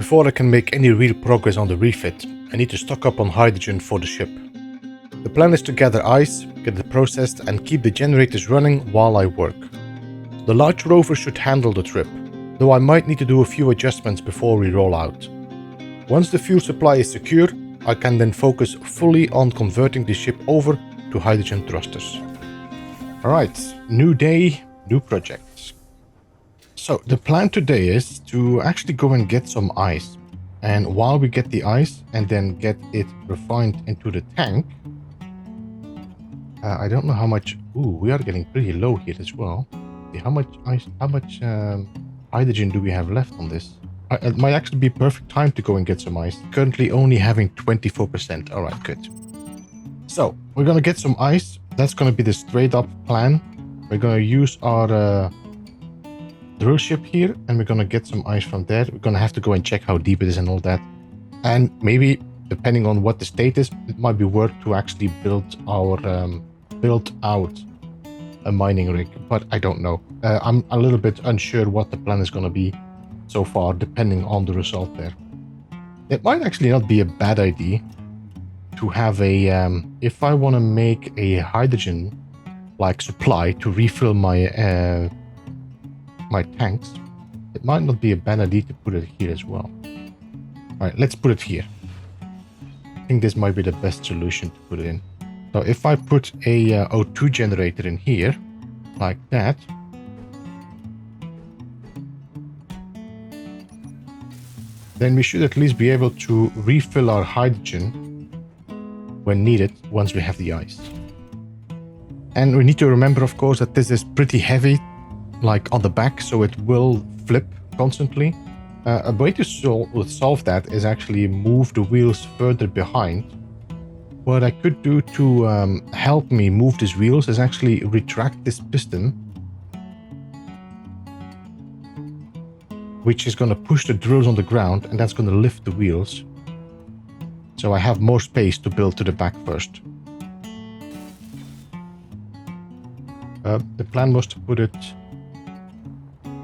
Before I can make any real progress on the refit, I need to stock up on hydrogen for the ship. The plan is to gather ice, get it processed and keep the generators running while I work. The large rover should handle the trip, though I might need to do a few adjustments before we roll out. Once the fuel supply is secure, I can then focus fully on converting the ship over to hydrogen thrusters. Alright, new day, new projects. So the plan today is to actually go and get some ice. And while we get the ice and then get it refined into the tank, I don't know how much. Ooh, we are getting pretty low here as well. How much ice? How much hydrogen do we have left on this? It might actually be perfect time to go and get some ice. Currently only having 24%. All right, good. So we're gonna get some ice. That's gonna be the straight up plan. We're gonna use our drill ship here, and we're gonna get some ice from there. We're gonna have to go and check how deep it is and all that. And maybe, depending on what the state is, it might be worth to actually build out a mining rig, but I don't know. I'm a little bit unsure what the plan is going to be so far, depending on the result there. It might actually not be a bad idea to have a, if I want to make a hydrogen like supply to refill my my tanks, it might not be a bad idea to put it here as well. All right, let's put it here. I think this might be the best solution to put it in. So if I put a O2 generator in here, like that, then we should at least be able to refill our hydrogen when needed once we have the ice. And we need to remember, of course, that this is pretty heavy, like on the back, so it will flip constantly. A way to solve that is actually move the wheels further behind. What I could do to help me move these wheels is actually retract this piston, which is going to push the drills on the ground, and that's going to lift the wheels. So I have more space to build to the back first. The plan was to put it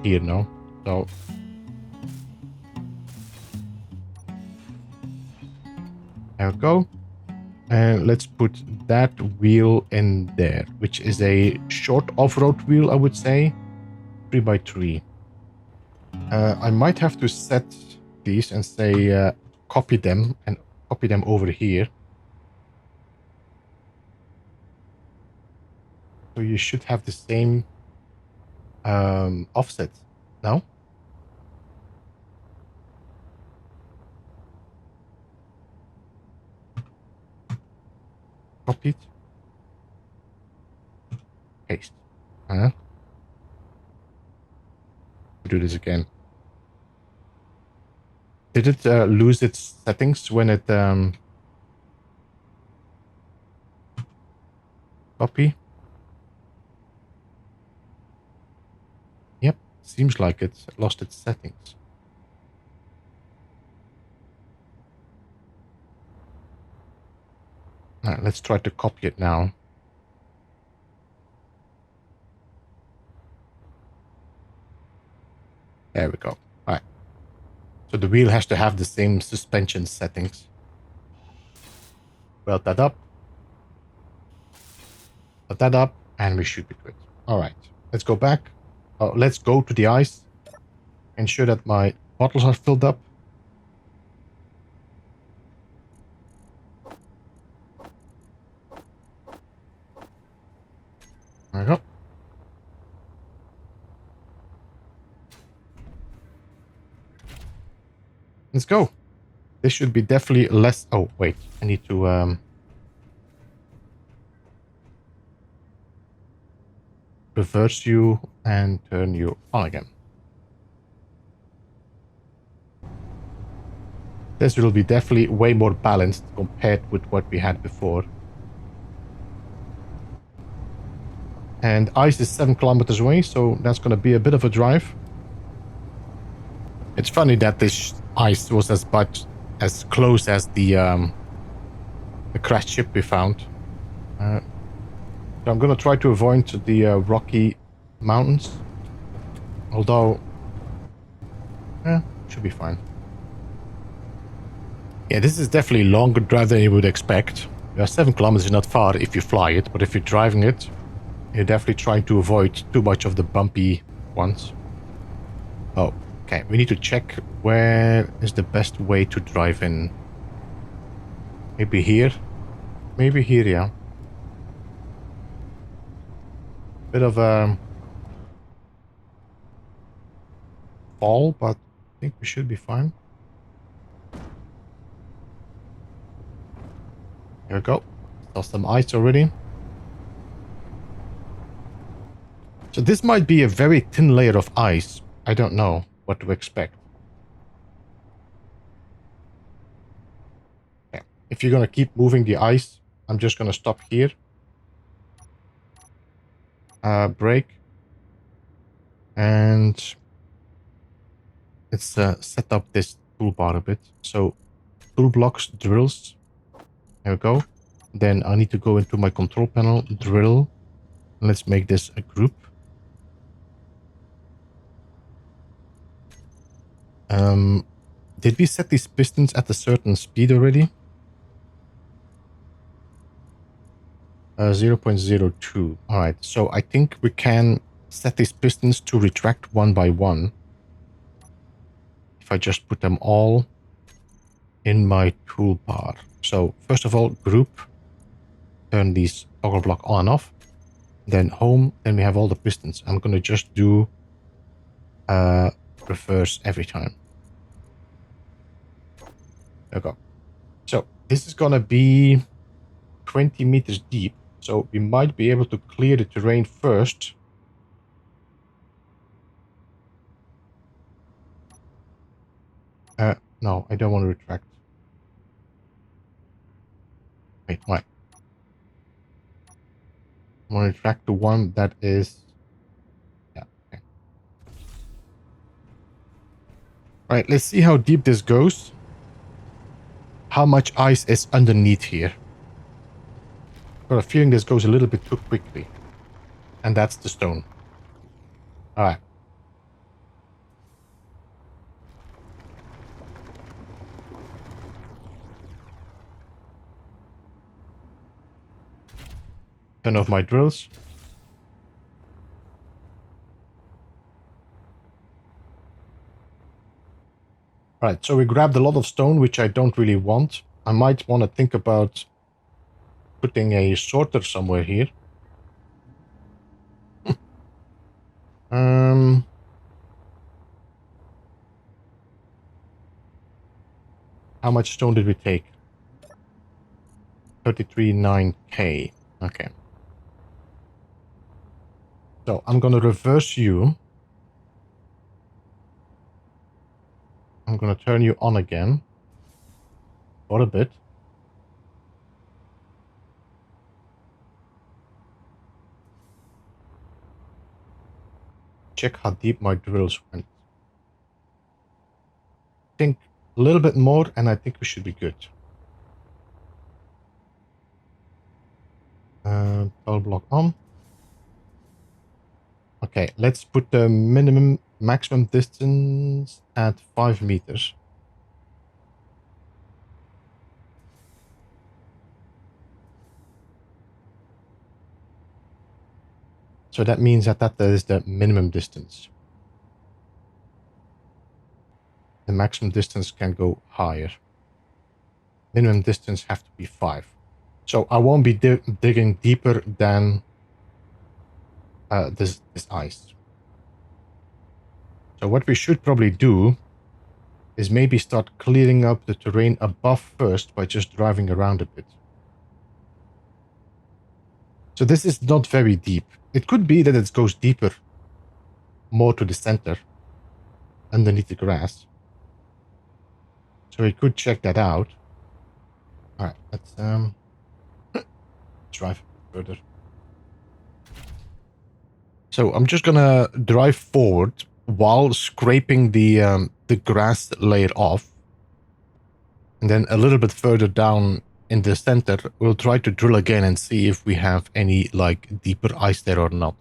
here now. So there we go. And let's put that wheel in there, which is a short off-road wheel, I would say, 3x3. I might have to set these and say copy them and copy them over here. So you should have the same offset now. Copied. Paste. Do this again. Did it lose its settings when it copy? Yep, seems like it lost its settings. Alright, let's try to copy it now. There we go. Alright. So the wheel has to have the same suspension settings. Weld that up. Put that up, and we should be good. Alright, let's go back. Let's go to the ice. Ensure that my bottles are filled up. There we go. Let's go. This should be definitely less. Oh, wait. I need to reverse you and turn you on again. This will be definitely way more balanced compared with what we had before. And ice is 7 kilometers away, so that's going to be a bit of a drive. It's funny that this ice was as close as the crashed ship we found. So I'm going to try to avoid the rocky mountains. Although, should be fine. Yeah, this is definitely a longer drive than you would expect. 7 kilometers is not far if you fly it, but if you're driving it, you're definitely trying to avoid too much of the bumpy ones. Oh, okay. We need to check where is the best way to drive in. Maybe here? Maybe here, yeah. Bit of a fall, but I think we should be fine. Here we go. Saw some ice already. So this might be a very thin layer of ice. I don't know what to expect. Okay. If you're going to keep moving the ice, I'm just going to stop here. Brake. And let's set up this toolbar a bit. So tool blocks, drills. There we go. Then I need to go into my control panel, drill. Let's make this a group. Did we set these pistons at a certain speed already? 0.02. All right. So I think we can set these pistons to retract one by one. If I just put them all in my toolbar. So first of all, group. Turn these toggle block on and off. Then home. Then we have all the pistons. I'm going to just do reverse every time. There we go. So this is going to be 20 meters deep. So we might be able to clear the terrain first. No, I don't want to retract. Wait, what? I want to retract the one that is... Yeah, okay. Alright, let's see how deep this goes. How much ice is underneath here. I've got a feeling this goes a little bit too quickly. And that's the stone. Alright. Turn off my drills. Alright, so we grabbed a lot of stone, which I don't really want. I might want to think about putting a sorter somewhere here. How much stone did we take? 33.9k. Okay. So I'm going to reverse you. I'm going to turn you on again. For a bit. Check how deep my drills went. I think a little bit more and I think we should be good. Power block on. Okay, let's put the maximum distance at 5 meters. So that means that is the minimum distance. The maximum distance can go higher. Minimum distance have to be 5. So I won't be digging deeper than this ice. So what we should probably do is maybe start clearing up the terrain above first by just driving around a bit. So this is not very deep. It could be that it goes deeper, more to the center, underneath the grass. So we could check that out. All right, let's drive further. So I'm just gonna drive forward while scraping the grass layer off. And then a little bit further down in the center, we'll try to drill again and see if we have any like deeper ice there or not.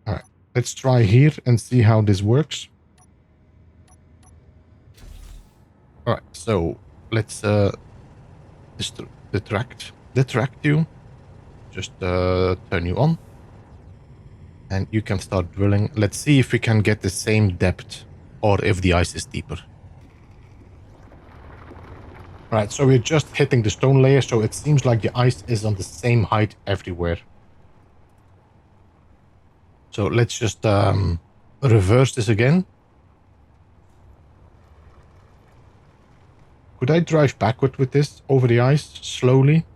All right, let's try here and see how this works. All right, so let's detract you. Just turn you on. And you can start drilling. Let's see if we can get the same depth or if the ice is deeper. All right, so we're just hitting the stone layer, so it seems like the ice is on the same height everywhere. So let's just reverse this again. Could I drive backward with this over the ice slowly?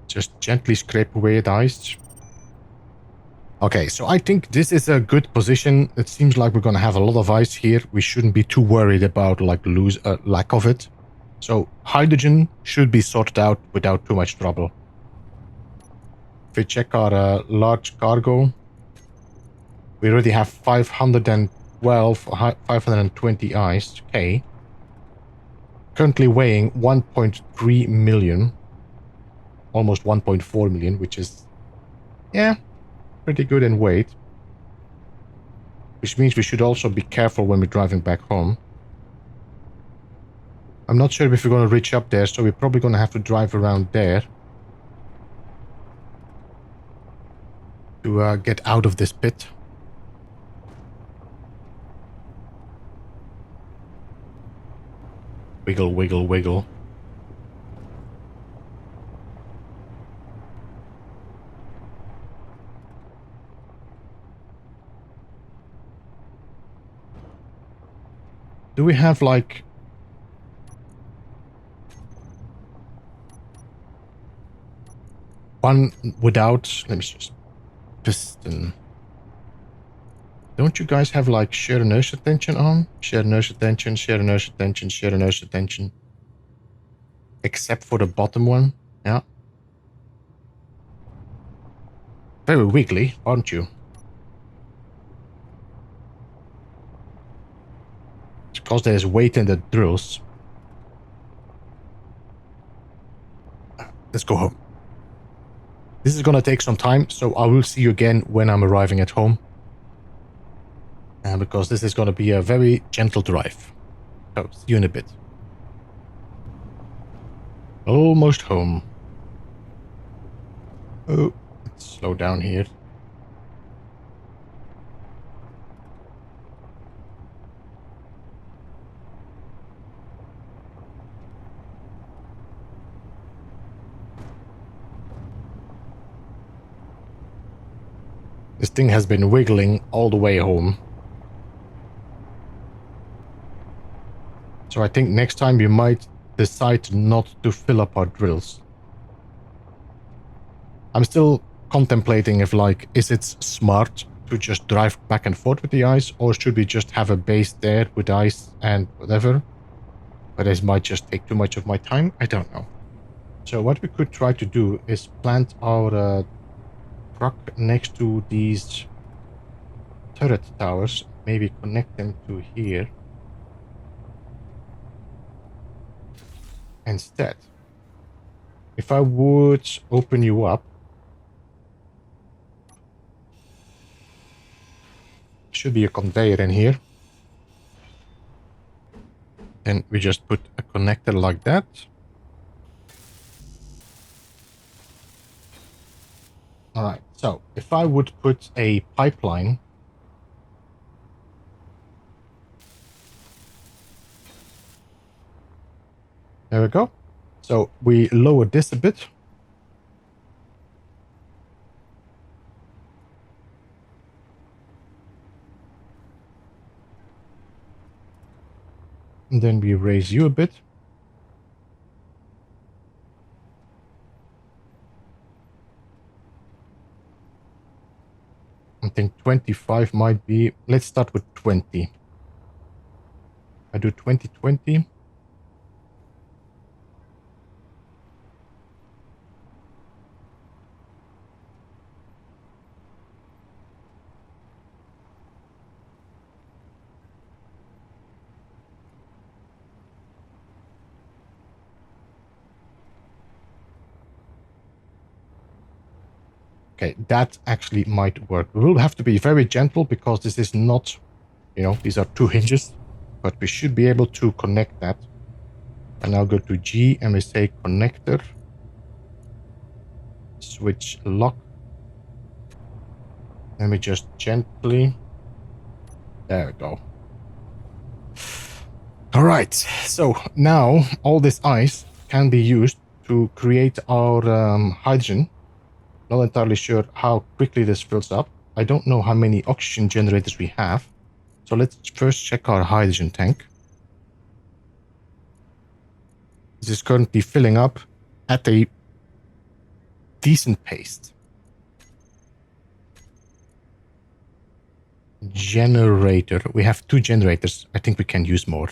Just gently scrape away the ice. Okay, so I think this is a good position. It seems like we're going to have a lot of ice here. We shouldn't be too worried about like lack of it. So hydrogen should be sorted out without too much trouble. If we check our large cargo, we already have 512, 520 ice. Okay. Currently weighing 1.3 million. Almost 1.4 million, which is, yeah, pretty good in weight. Which means we should also be careful when we're driving back home. I'm not sure if we're going to reach up there, so we're probably going to have to drive around there to get out of this pit. Wiggle, wiggle, wiggle. Do we have like... one without... Let me just... piston. Don't you guys have like shear inertia tension on? Shear inertia tension, shear inertia tension, shear inertia tension. Except for the bottom one. Yeah. Very wiggly, aren't you? It's because there's weight in the drills. Let's go home. This is gonna take some time, so I will see you again when I'm arriving at home. Because this is gonna be a very gentle drive. So, see you in a bit. Almost home. Oh, let's slow down here. This thing has been wiggling all the way home. So I think next time we might decide not to fill up our drills. I'm still contemplating if like, is it smart to just drive back and forth with the ice, or should we just have a base there with ice and whatever? But this might just take too much of my time. I don't know. So what we could try to do is plant our truck next to these turret towers. Maybe connect them to here. Instead, if I would open you up, should be a conveyor in here. And we just put a connector like that. All right, so if I would put a pipeline there we go. So we lower this a bit. And then we raise you a bit. I think 25 might be... Let's start with 20. I do 20, 20. Okay, that actually might work. We will have to be very gentle because this is not, you know, these are 2 hinges, but we should be able to connect that. And now go to G and we say connector, switch lock. And we just gently, there we go. All right, so now all this ice can be used to create our hydrogen. Not entirely sure how quickly this fills up. I don't know how many oxygen generators we have. So let's first check our hydrogen tank. This is currently filling up at a decent pace. Generator. We have 2 generators. I think we can use more.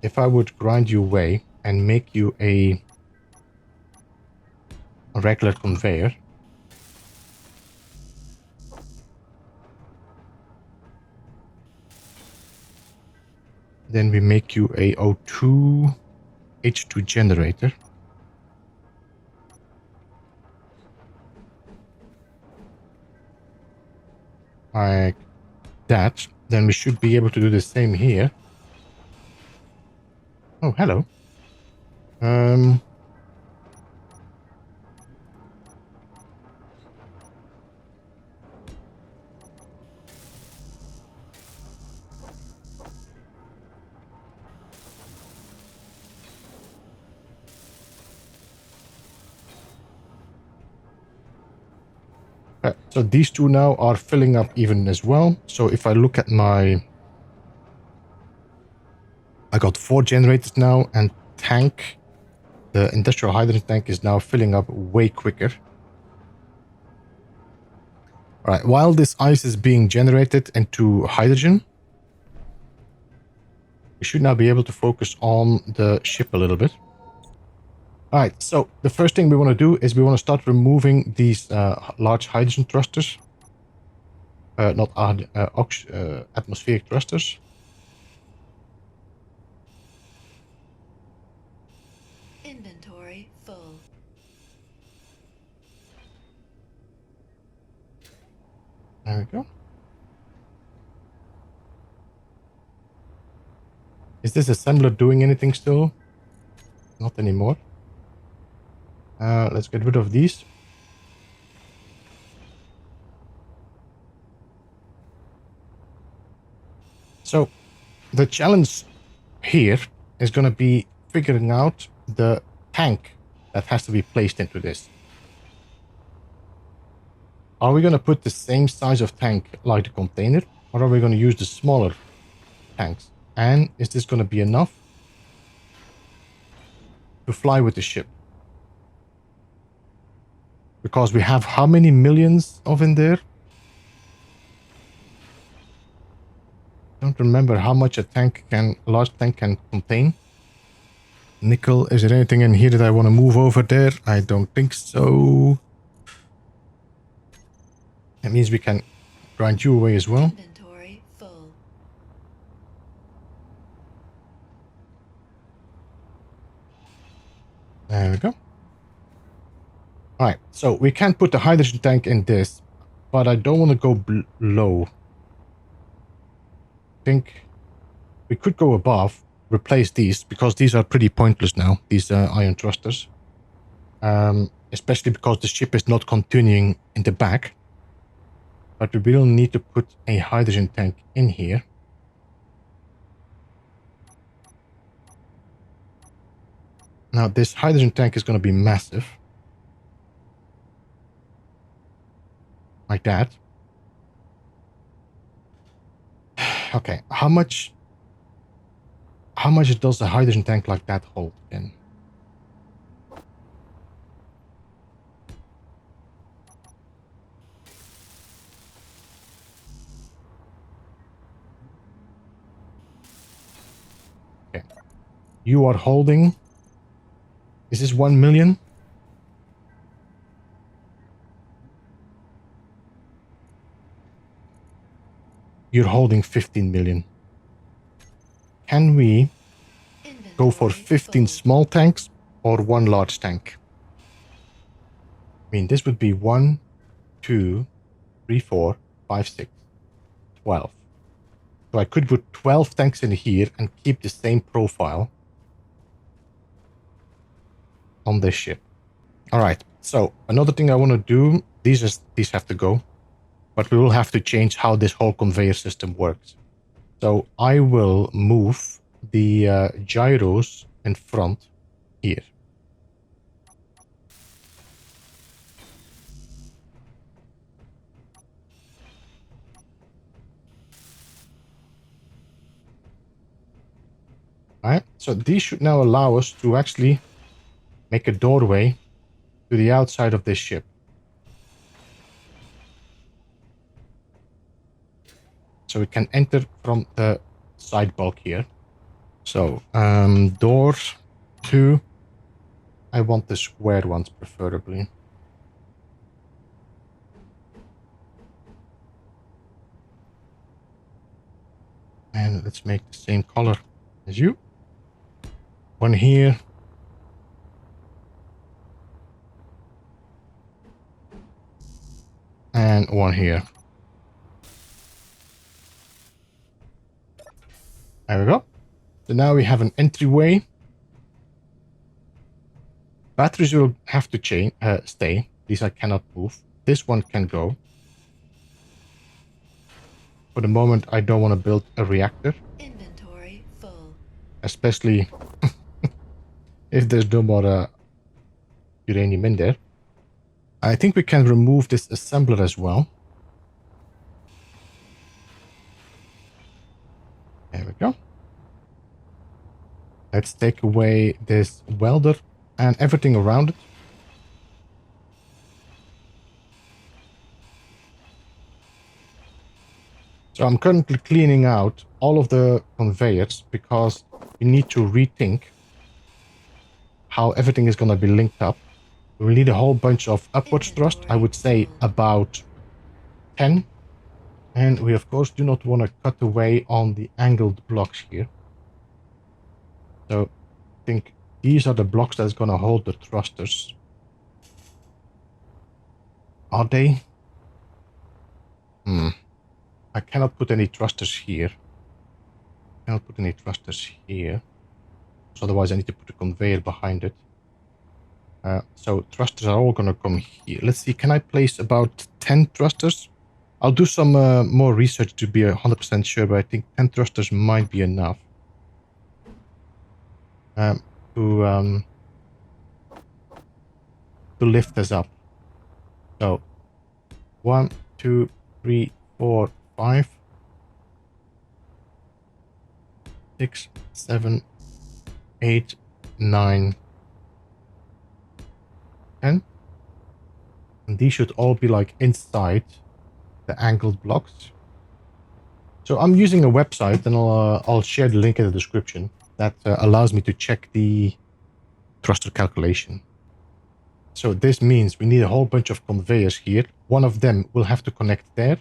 If I would grind you away and make you a regular conveyor, then we make you a O2 H2 generator. Like that. Then we should be able to do the same here. Oh, hello. So these 2 now are filling up even as well. So if I look at my... I got 4 generators now, and tank, the industrial hydrogen tank is now filling up way quicker. All right, while this ice is being generated into hydrogen, we should now be able to focus on the ship a little bit. All right, so the first thing we want to do is we want to start removing these large hydrogen thrusters. Not atmospheric thrusters. Inventory full. There we go. Is this assembler doing anything still? Not anymore. Let's get rid of these. So the challenge here is going to be figuring out the tank that has to be placed into this. Are we going to put the same size of tank like the container, or are we going to use the smaller tanks? And is this going to be enough to fly with the ship? Because we have how many millions of in there? Don't remember how much a large tank can contain. Nickel, is there anything in here that I want to move over there? I don't think so. That means we can grind you away as well. Inventory full. There we go. All right, so we can't put the hydrogen tank in this, but I don't want to go low. I think we could go above, replace these, because these are pretty pointless now, these iron thrusters. Especially because the ship is not continuing in the back. But we will need to put a hydrogen tank in here. Now, this hydrogen tank is going to be massive. Like that. Okay, how much does a hydrogen tank like that hold then? Okay. You are holding... Is this 1 million? you're holding 15 million. Can we go for 15 small tanks or one large tank? I mean, this would be 1, 2, 3, 4, 5, 6, 12. So I could put 12 tanks in here and keep the same profile on this ship. All right. So another thing I want to do, these have to go, but we will have to change how this whole conveyor system works. So I will move the gyros in front here. All right. So these should now allow us to actually make a doorway to the outside of this ship. So we can enter from the side bulk here. So door 2. I want the square ones preferably. And let's make the same color as you. One here. And one here. There we go. So now we have an entryway. Batteries will have to stay. These I cannot move. This one can go. For the moment, I don't want to build a reactor. Inventory full. Especially if there's no more uranium in there. I think we can remove this assembler as well. There we go. Let's take away this welder and everything around it. So I'm currently cleaning out all of the conveyors because we need to rethink how everything is going to be linked up. We need a whole bunch of upwards thrust, I would say about 10. And we of course do not want to cut away on the angled blocks here. So I think these are the blocks that's going to hold the thrusters. Are they? I cannot put any thrusters here. So otherwise I need to put a conveyor behind it. So thrusters are all going to come here. Let's see, can I place about 10 thrusters? I'll do some more research to be 100% sure, but I think 10 thrusters might be enough. To lift us up. So 1, 2, 3, 4, 5, 6, 7, 8, 9, 10. And these should all be like inside the angled blocks. So I'm using a website, and I'll share the link in the description, that allows me to check the thruster calculation. So this means we need a whole bunch of conveyors here. One of them will have to connect there.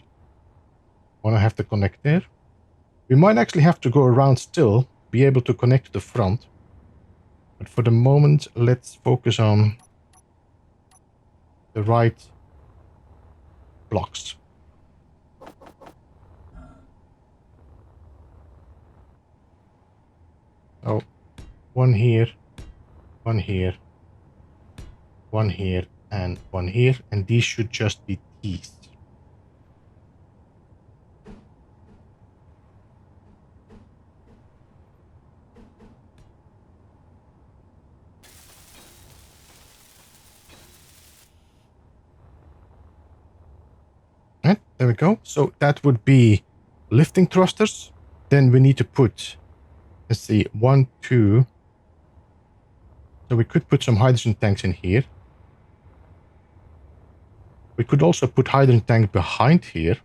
One will have to connect there. We might actually have to go around still, be able to connect to the front. But for the moment, let's focus on the right blocks. So one here, one here, one here, and one here, and these should just be T's. And there we go. So that would be lifting thrusters. Then we need to put, let's see, 1, 2. So we could put some hydrogen tanks in here. We could also put hydrogen tank behind here.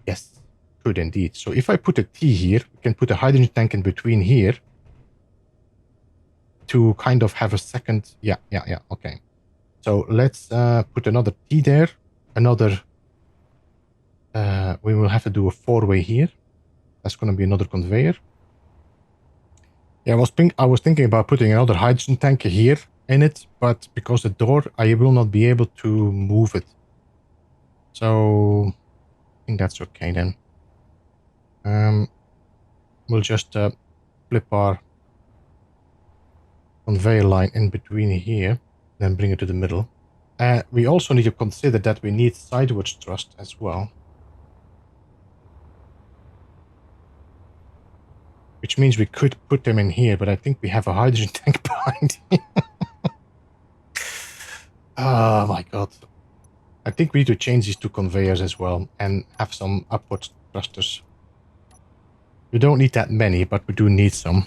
Yes, could indeed. So if I put a T here, we can put a hydrogen tank in between here to kind of have a second. Yeah, okay. So let's put another T there, another we will have to do a 4-way here. That's going to be another conveyor. Yeah, I was thinking about putting another hydrogen tank here in it, but because the door, I will not be able to move it. So I think that's okay then. We'll just flip our conveyor line in between here, then bring it to the middle. We also need to consider that we need sideways thrust as well. Which means we could put them in here, but I think we have a hydrogen tank behind here. Oh my god. I think we need to change these two conveyors as well and have some upward thrusters. We don't need that many, but we do need some.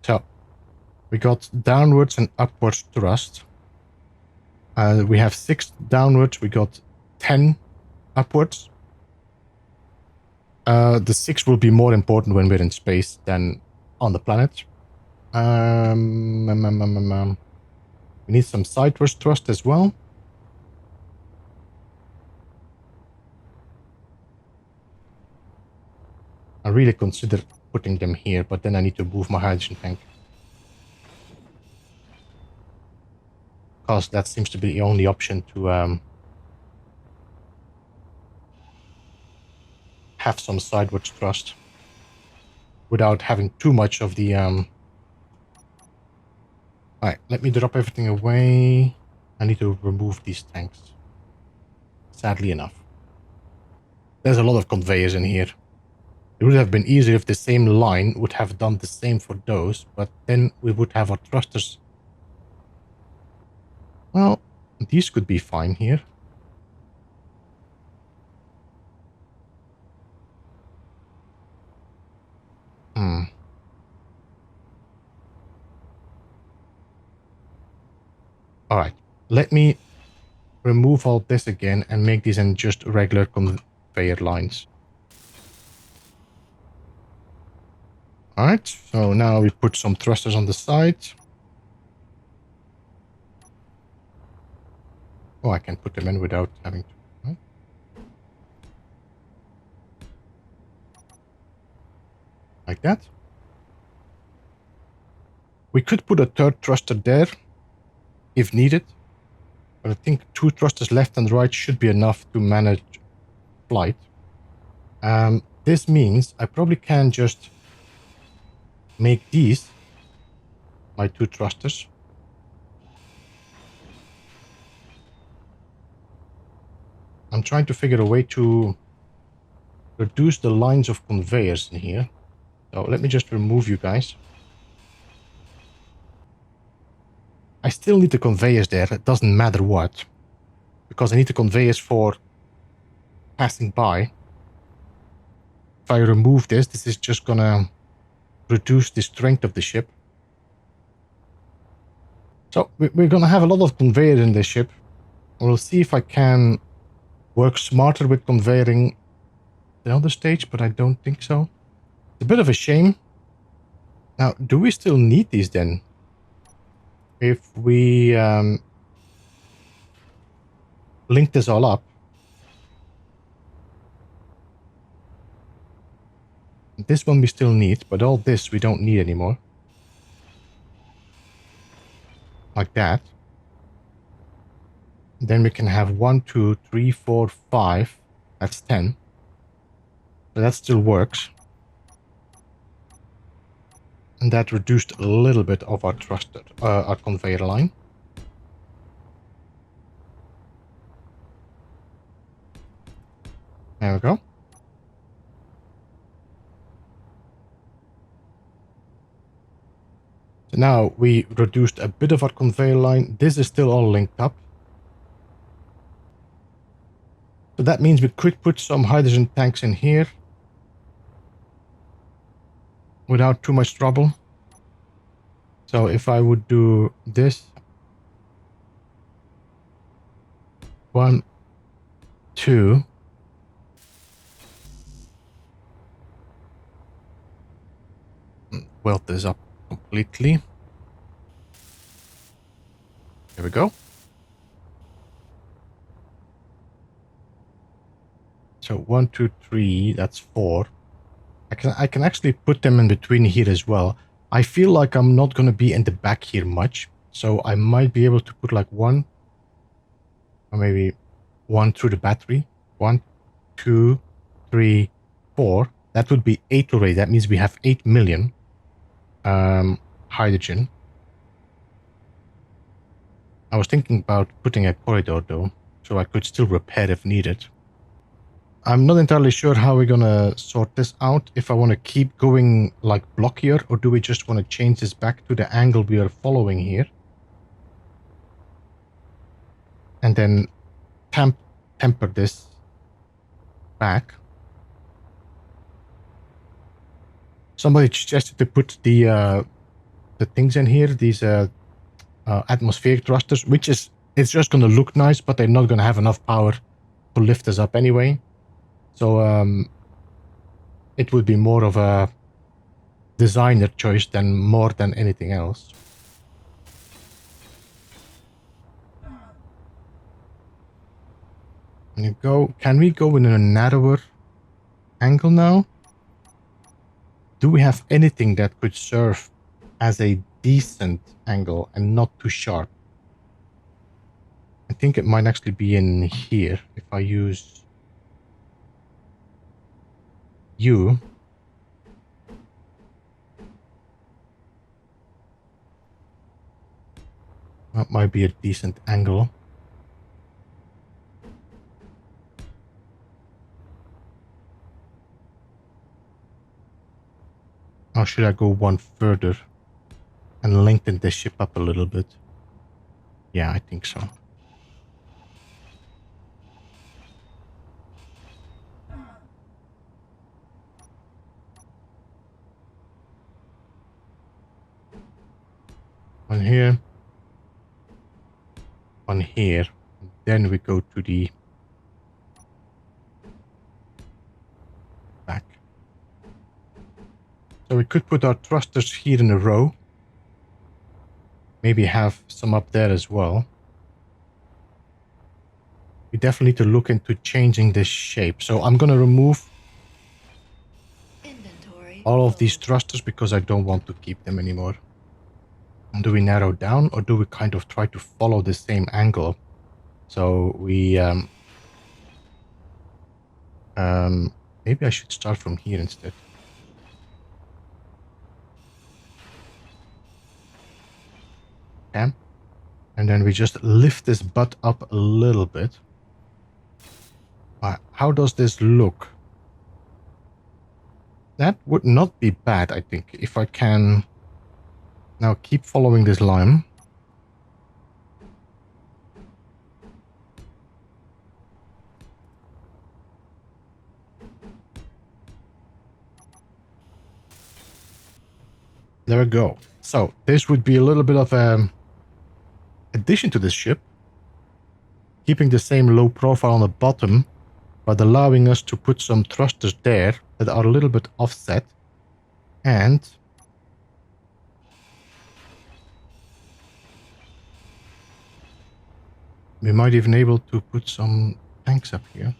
So, we got downwards and upwards thrust. We have 6 downwards, we got 10 upwards. The 6 will be more important when we're in space than on the planet. We need some sideways thrust as well. I really consider putting them here, but then I need to move my hydrogen tank. Because that seems to be the only option to have some sideways thrust without having too much of the... Alright, let me drop everything away. I need to remove these tanks. Sadly enough. There's a lot of conveyors in here. It would have been easier if the same line would have done the same for those, but then we would have our thrusters. Well, these could be fine here. Alright, let me remove all this again and make these in just regular conveyor lines. Alright, so now we put some thrusters on the side. Oh, I can put them in without having to. Right? Like that. We could put a third thruster there if needed. But I think 2 thrusters left and right should be enough to manage flight. This means I probably can just make these my 2 thrusters. I'm trying to figure a way to reduce the lines of conveyors in here. So let me just remove you guys. I still need the conveyors there. It doesn't matter what. Because I need the conveyors for passing by. If I remove this, this is just gonna reduce the strength of the ship. So we're gonna have a lot of conveyors in this ship. We'll see if I can work smarter with conveying the other stage, but I don't think so. It's a bit of a shame. Now, do we still need these then? If we link this all up. This one we still need, but all this we don't need anymore. Like that. Then we can have 1, 2, 3, 4, 5. That's 10. So that still works. And that reduced a little bit of our our conveyor line. There we go. So now we reduced a bit of our conveyor line. This is still all linked up. So that means we could put some hydrogen tanks in here without too much trouble. So if I would do this. 1, 2. Weld this up completely. There we go. So 1, 2, 3, that's 4. I can actually put them in between here as well. I feel like I'm not going to be in the back here much. So I might be able to put like 1 or maybe 1 through the battery. 1, 2, 3, 4. That would be 8 already. That means we have 8 million hydrogen. I was thinking about putting a corridor though, so I could still repair if needed. I'm not entirely sure how we're gonna sort this out. If I want to keep going like blockier, or do we just want to change this back to the angle we are following here? And then temper this back. Somebody suggested to put the things in here, these atmospheric thrusters, which is, it's just gonna look nice, but they're not gonna have enough power to lift us up anyway. So it would be more of a designer choice than more than anything else. Can we go in a narrower angle now? Do we have anything that could serve as a decent angle and not too sharp? I think it might actually be in here if I use U. That might be a decent angle. Or should I go one further and lengthen the ship up a little bit? Yeah, I think so. One here. One here. And then we go to the back. So we could put our thrusters here in a row. Maybe have some up there as well. We definitely need to look into changing this shape. So I'm going to remove all of these thrusters because I don't want to keep them anymore. And do we narrow down, or do we kind of try to follow the same angle? So we maybe I should start from here instead. Okay. And then we just lift this butt up a little bit. How does this look? That would not be bad, I think, if I can now keep following this line. There we go. So this would be a little bit of a addition to this ship, keeping the same low profile on the bottom, but allowing us to put some thrusters there that are a little bit offset. And we might even able to put some tanks up here.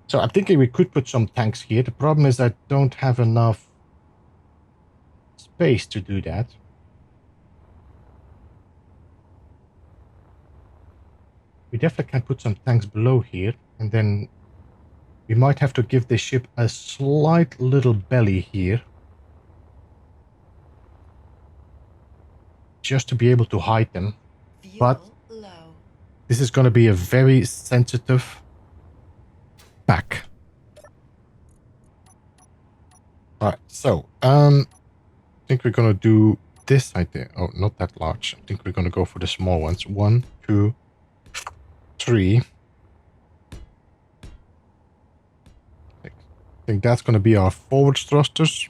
So I'm thinking we could put some tanks here. The problem is I don't have enough space to do that. We definitely can put some tanks below here, and then we might have to give this ship a slight little belly here, just to be able to hide them. But this is going to be a very sensitive back. Alright, so I think we're going to do this right there. Oh, not that large. I think we're going to go for the small ones. 1, 2, 3. I think that's going to be our forward thrusters.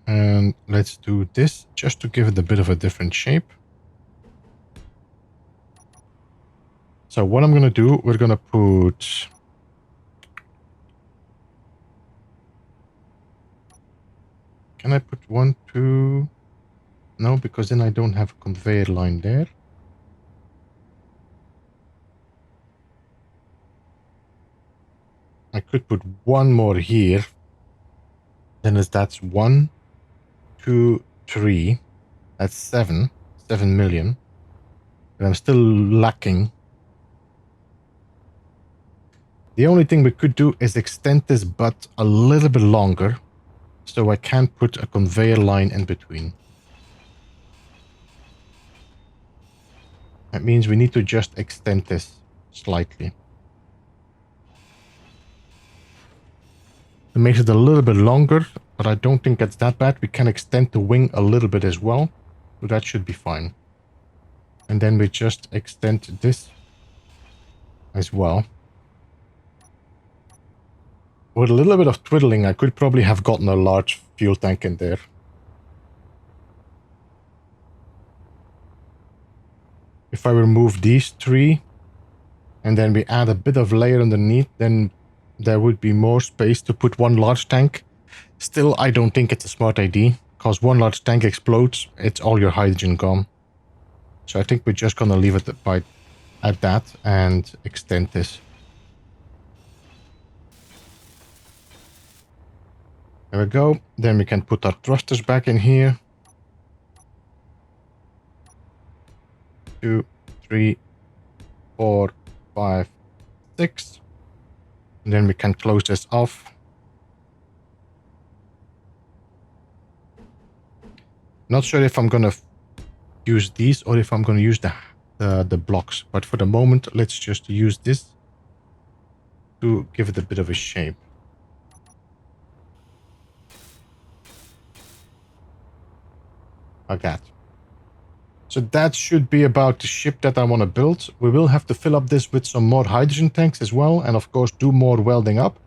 And let's do this just to give it a bit of a different shape. So what I'm going to do, we're going to put Can I put 1, 2? No, because then I don't have a conveyor line there. I could put one more here. Then that's 1, 2, 3. That's 7 million. And I'm still lacking. The only thing we could do is extend this butt a little bit longer, so I can put a conveyor line in between. That means we need to just extend this slightly. It makes it a little bit longer, but I don't think that's that bad. We can extend the wing a little bit as well, so that should be fine. And then we just extend this as well. With a little bit of twiddling, I could probably have gotten a large fuel tank in there. If I remove these 3, and then we add a bit of layer underneath, then there would be more space to put one large tank. Still, I don't think it's a smart idea, because one large tank explodes, it's all your hydrogen gone. So I think we're just gonna leave it at that and extend this. There we go. Then we can put our thrusters back in here. 2, 3, 4, 5, 6. And then we can close this off. Not sure if I'm gonna use these or if I'm gonna use the blocks, but for the moment, let's just use this to give it a bit of a shape. Like that. So that should be about the ship that I want to build. We will have to fill up this with some more hydrogen tanks as well, and of course do more welding up.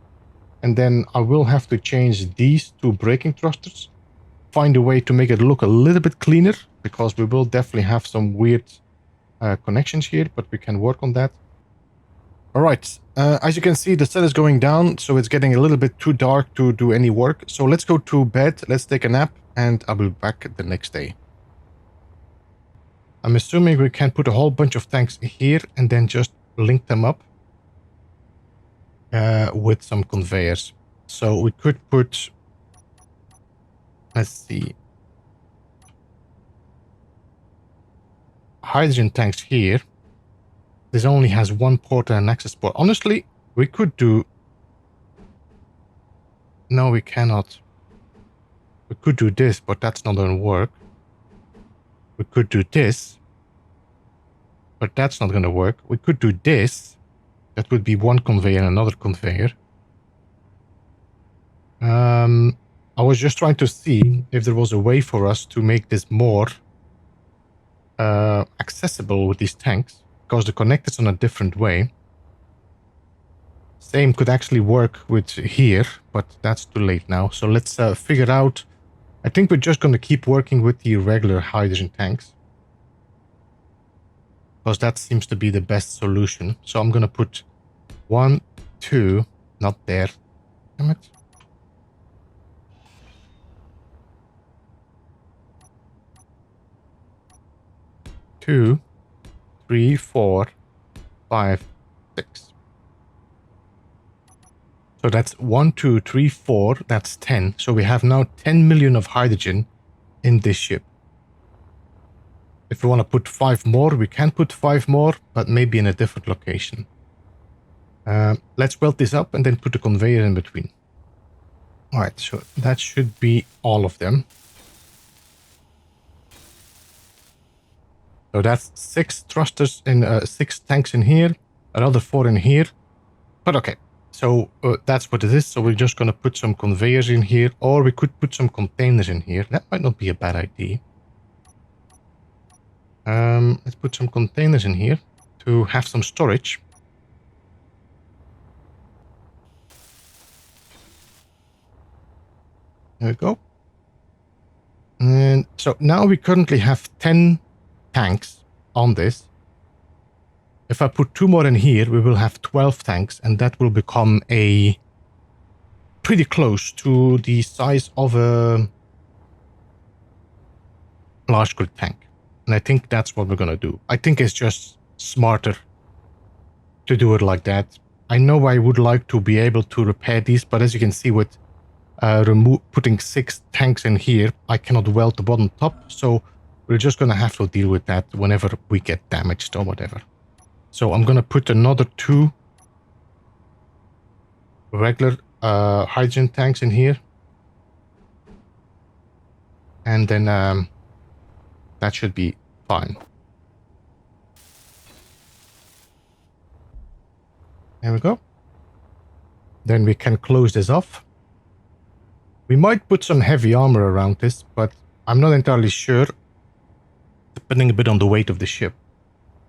And then I will have to change these 2 braking thrusters. Find a way to make it look a little bit cleaner, because we will definitely have some weird connections here, but we can work on that. Alright, as you can see, the sun is going down, so it's getting a little bit too dark to do any work. So let's go to bed, let's take a nap, and I'll be back the next day. I'm assuming we can put a whole bunch of tanks here and then just link them up with some conveyors. So we could put, let's see, hydrogen tanks here. This only has 1 port and an access port. Honestly, we could do... No, we cannot. We could do this, but that's not going to work. We could do this, but that's not going to work. We could do this. That would be 1 conveyor and another conveyor. I was just trying to see if there was a way for us to make this more accessible with these tanks, because the connectors on a different way. Same could actually work with here, but that's too late now. So let's figure out. I think we're just going to keep working with the regular hydrogen tanks, because that seems to be the best solution. So I'm going to put 1, 2, not there. Damn it. 2, 3, 4, 5, 6. So that's 1, 2, 3, 4. That's 10. So we have now 10 million of hydrogen in this ship. If we want to put 5 more, we can put 5 more, but maybe in a different location. Let's weld this up and then put a conveyor in between. All right, so that should be all of them. So that's 6 thrusters in 6 tanks in here, another 4 in here. But okay, so that's what it is. So we're just going to put some conveyors in here, or we could put some containers in here. That might not be a bad idea. Let's put some containers in here to have some storage. There we go. And so now we currently have 10 tanks on this. If I put 2 more in here, we will have 12 tanks, and that will become a pretty close to the size of a large grid tank. And I think that's what we're going to do. I think it's just smarter to do it like that. I know I would like to be able to repair these, but as you can see with putting 6 tanks in here, I cannot weld the bottom top, so we're just going to have to deal with that whenever we get damaged or whatever. So I'm going to put another 2 regular hydrogen tanks in here. And then that should be fine. There we go. Then we can close this off. We might put some heavy armor around this, but I'm not entirely sure, depending a bit on the weight of the ship.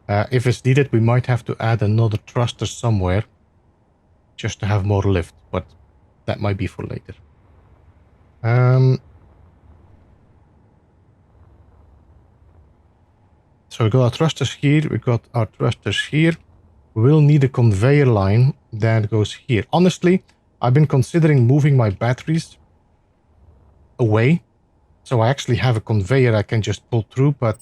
If it's needed, we might have to add another thruster somewhere just to have more lift, but that might be for later. So we got our thrusters here, we got our thrusters here. We will need a conveyor line that goes here. Honestly, I've been considering moving my batteries away. So I actually have a conveyor I can just pull through, but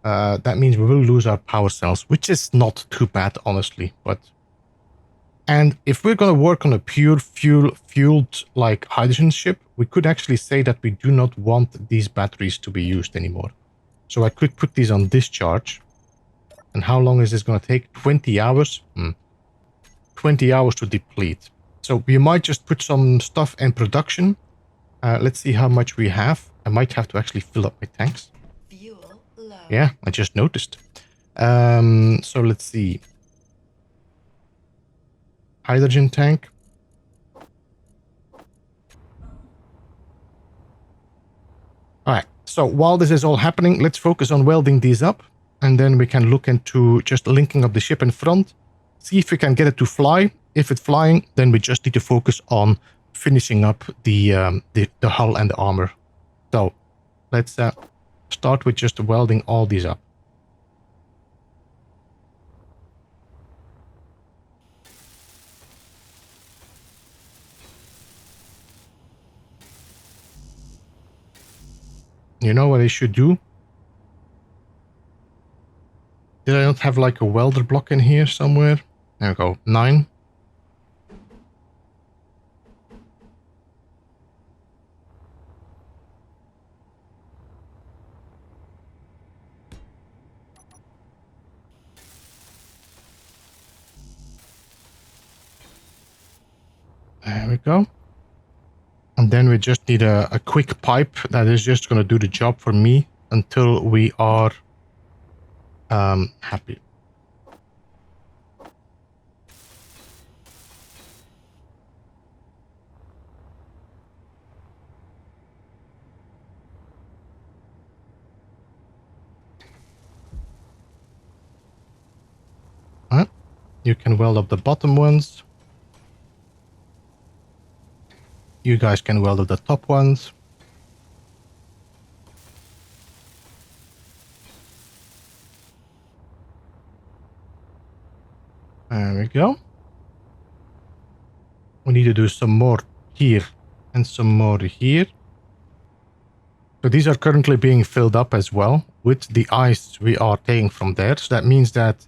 that means we will lose our power cells, which is not too bad, honestly. And if we're going to work on a pure fueled like hydrogen ship, we could actually say that we do not want these batteries to be used anymore. So I could put these on discharge. And how long is this going to take? 20 hours? 20 hours to deplete. So we might just put some stuff in production. Let's see how much we have. I might have to actually fill up my tanks. Fuel low. Yeah, I just noticed. So let's see. Hydrogen tank. Alright, so while this is all happening, let's focus on welding these up. And then we can look into just linking up the ship in front. See if we can get it to fly. If it's flying, then we just need to focus on finishing up the hull and the armor. So let's start with just welding all these up. You know what I should do? Did I not have like a welder block in here somewhere? There we go, 9. There we go. And then we just need a quick pipe that is just going to do the job for me until we are happy. You can weld up the bottom ones. You guys can weld up the top ones. There we go. We need to do some more here and some more here. So these are currently being filled up as well with the ice we are taking from there. So that means that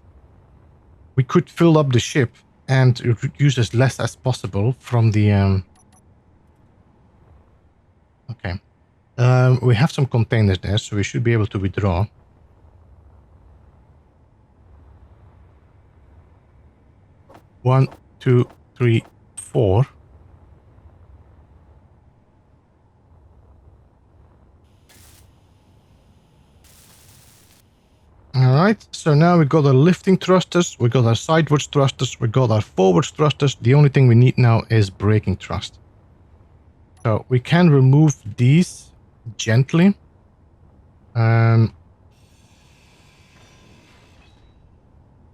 we could fill up the ship and use as less as possible from the... Okay. We have some containers there, so we should be able to withdraw. One, 2, 3, 4. Alright, so now we got our lifting thrusters, we got our sidewards thrusters, we got our forwards thrusters. The only thing we need now is braking thrust. So we can remove these gently. I'm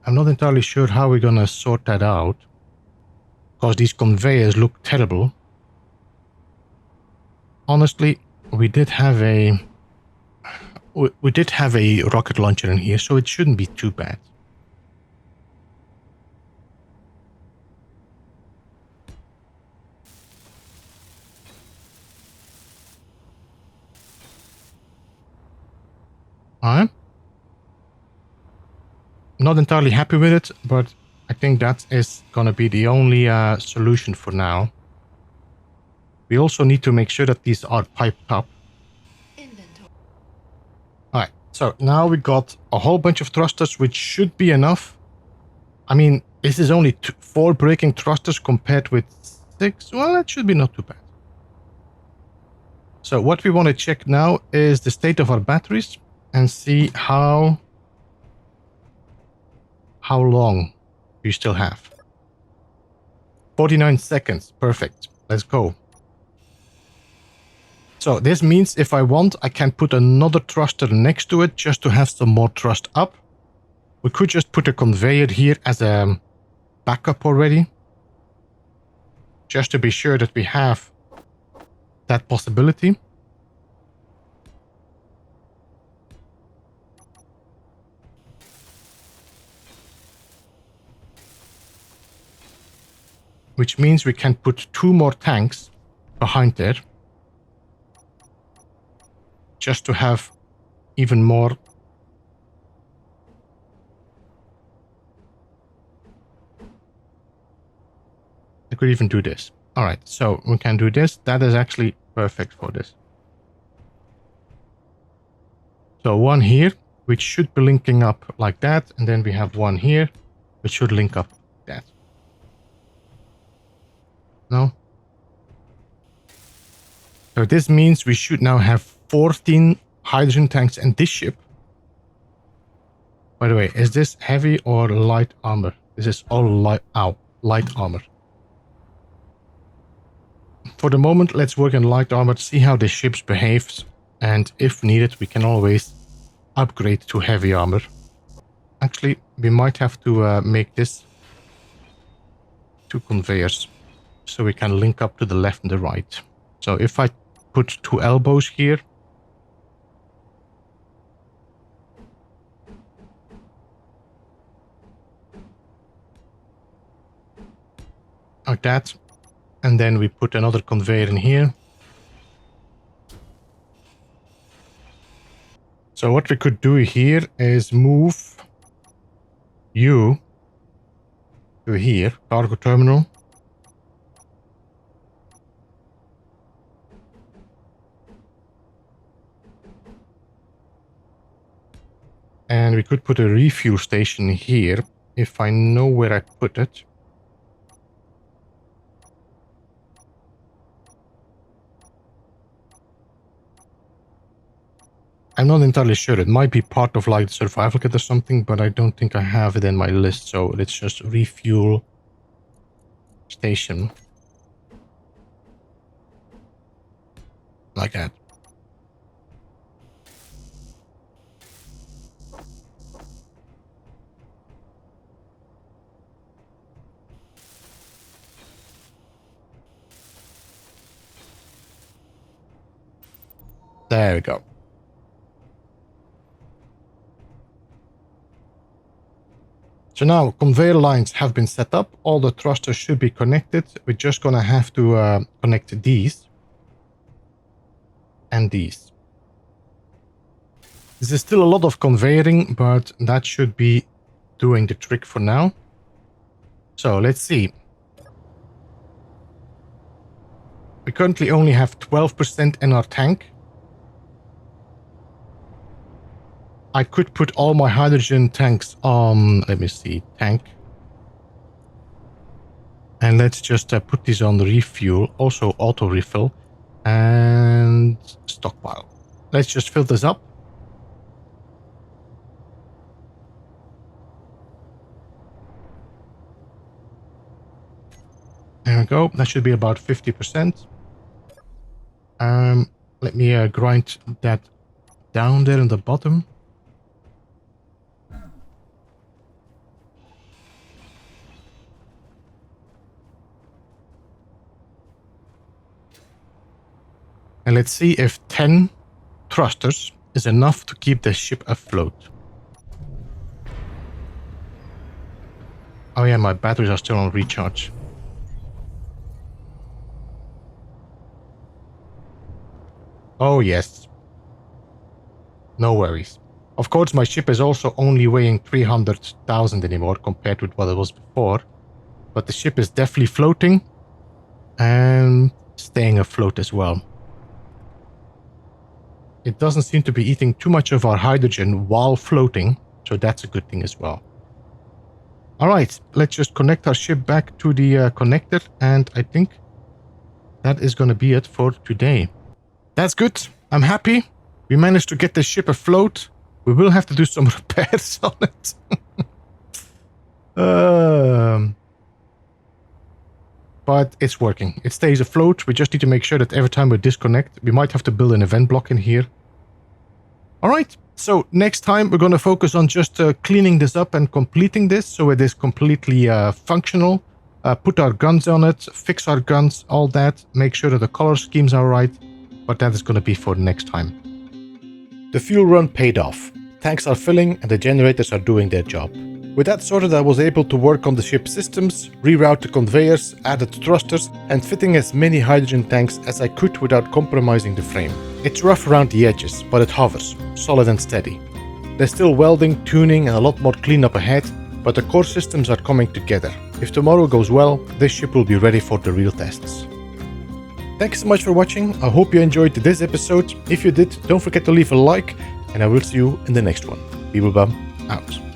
not entirely sure how we're gonna sort that out, because these conveyors look terrible. Honestly, we did have a rocket launcher in here, so it shouldn't be too bad. I'm not entirely happy with it, but I think that is gonna be the only solution for now. We also need to make sure that these are piped up. Inventory. Alright, so now we got a whole bunch of thrusters, which should be enough. I mean, this is only 4 braking thrusters compared with 6. Well, that should be not too bad. So what we want to check now is the state of our batteries and see how long we still have. 49 seconds. Perfect. Let's go. So this means if I want, I can put another thruster next to it just to have some more thrust up. We could just put a conveyor here as a backup already, just to be sure that we have that possibility. Which means we can put 2 more tanks behind there, just to have even more. I could even do this. All right, so we can do this. That is actually perfect for this. So one here, which should be linking up like that. And then we have one here, which should link up like that. No? So this means we should now have 14 hydrogen tanks in this ship. By the way, is this heavy or light armor? This is all light armor. For the moment, let's work in light armor, see how the ship behaves, and if needed, we can always upgrade to heavy armor. Actually, we might have to make this 2 conveyors, so we can link up to the left and the right. So if I put 2 elbows here, like that, and then we put another conveyor in here. So what we could do here is move you to here, cargo terminal. And we could put a refuel station here, if I know where I put it. I'm not entirely sure. It might be part of like the survival kit or something, but I don't think I have it in my list. So let's just refuel station. Like that. There we go. So now conveyor lines have been set up. All the thrusters should be connected. We're just gonna have to connect these and these. This is still a lot of conveying, but that should be doing the trick for now. So let's see. We currently only have 12% in our tank. I could put all my hydrogen tanks on, let me see, tank. And let's just put these on refuel, also auto refill, and stockpile. Let's just fill this up. There we go, that should be about 50%. Let me grind that down there in the bottom. And let's see if 10 thrusters is enough to keep the ship afloat. Oh yeah, my batteries are still on recharge. Oh yes. No worries. Of course, my ship is also only weighing 300,000 anymore compared with what it was before. But the ship is definitely floating and staying afloat as well. It doesn't seem to be eating too much of our hydrogen while floating, so that's a good thing as well. Alright, let's just connect our ship back to the connector, and I think that is going to be it for today. That's good. I'm happy. We managed to get the ship afloat. We will have to do some repairs on it. But it's working. It stays afloat. We just need to make sure that every time we disconnect, we might have to build an event block in here. Alright, so next time we're going to focus on just cleaning this up and completing this so it is completely functional. Put our guns on it, fix our guns, all that. Make sure that the color schemes are right. But that is going to be for next time. The fuel run paid off. Tanks are filling and the generators are doing their job. With that sorted, I was able to work on the ship systems, reroute the conveyors, added thrusters, and fitting as many hydrogen tanks as I could without compromising the frame. It's rough around the edges, but it hovers, solid and steady. There's still welding, tuning, and a lot more cleanup ahead, but the core systems are coming together. If tomorrow goes well, this ship will be ready for the real tests. Thanks so much for watching. I hope you enjoyed this episode. If you did, don't forget to leave a like, and I will see you in the next one. Beeblebum out.